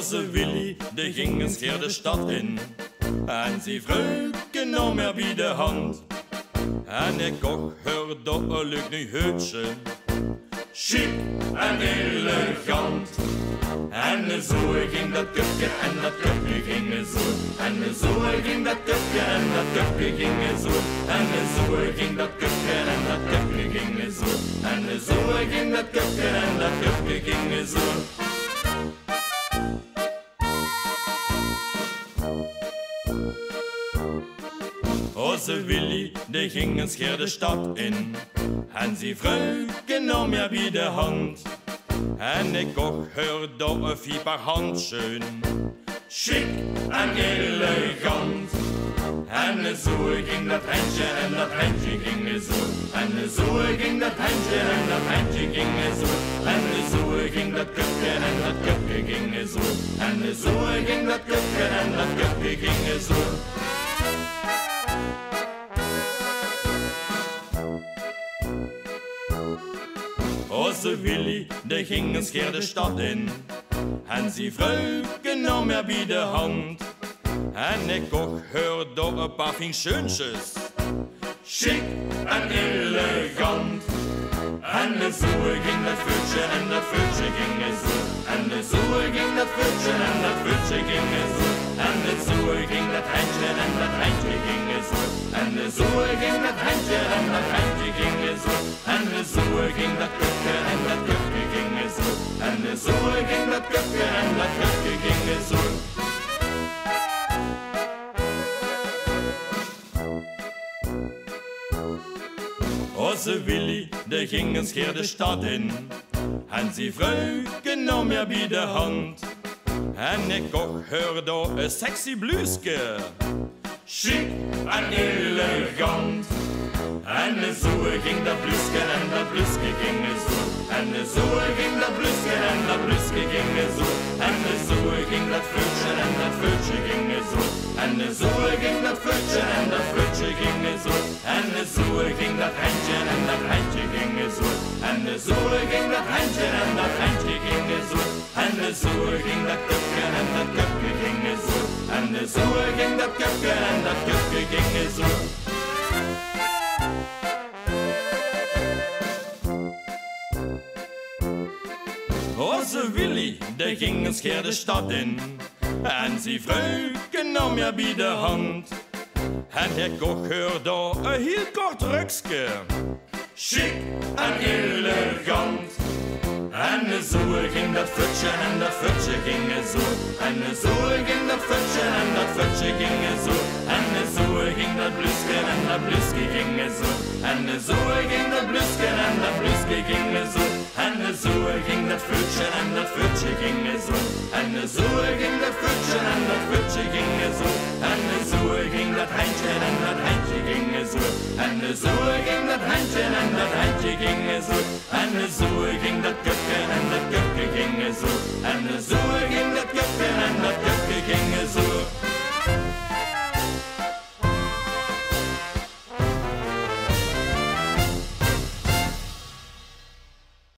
Onze Willy, de ging eens keer de stad in. En zijn vrouwke nam er bij de hand. En ik kocht haar dat een leuk nieuw huisje. Chic en elegant. En zo ging dat kupje en dat kupje ging zo. En zo ging dat kupje en dat kupje ging zo. En zo ging dat kupje en dat kupje ging zo. En zo ging dat kupje en dat kupje ging zo. Onze Willy, die ging eens keer de stad in. En zijn vrouwke nam er bij de hand. En ik kocht haar dat een vierpaar handschoen. Chic en elegant. En zo ging dat handje en dat handje ging zo. En zo ging dat handje en dat handje ging zo. En zo ging dat kupje en dat kupje ging zo. En zo ging dat kupje en dat kupje ging zo. Onze Willy, die ging eens keer de stad in. En zijn vrouwke nam er bij de hand. En ik kocht haar door een paar vinkscheuntjes. Chic en elegant. En zo ging dat vuurtje en dat vuurtje ging zo. En zo ging dat vuurtje en dat vuurtje ging zo. En zo ging dat handje en dat handje ging zo. En zo ging dat handje en dat handje ging zo. En zo ging dat kupje en dat kupje ging zo. En zo ging dat kupje en dat kupje ging zo. Onze Willy, die ging eens keer de stad in. En zijn vrouwke nam er bij de hand. En ik kocht haar door een sexy blouseje. Chic en elegant. En zo ging dat blouseje en dat blouseje ging zo. En zo ging dat blouseje en dat blouseje ging zo. En zo ging dat fruitje en dat fruitje ging zo. En zo ging dat fruitje en dat fruitje ging zo. En zo ging dat handje en dat handje ging zo. En zo ging dat handje en dat handje ging zo. En zo ging dat kupje en dat kupje ging zo. En zo ging dat kupje en dat kupje ging zo. Onze Willy, die ging eens keer de stad in. En zijn vrouwke nam er bij de hand. En ik kocht haar door een heel kort rukske. Chic en elegant. En zo ging dat futje en dat futje ging zo. En zo ging dat futje en dat futje ging zo. En zo ging dat blouseje en dat blouseje ging zo. En zo ging dat blouseje en dat blouseje ging zo. En zo ging dat futje en dat futje ging zo. En zo ging dat futje en dat futje ging zo. En zo ging dat handje en dat handje ging zo. En zo ging dat handje en dat handje ging zo. En zo ging dat kupje en dat kupje ging zo.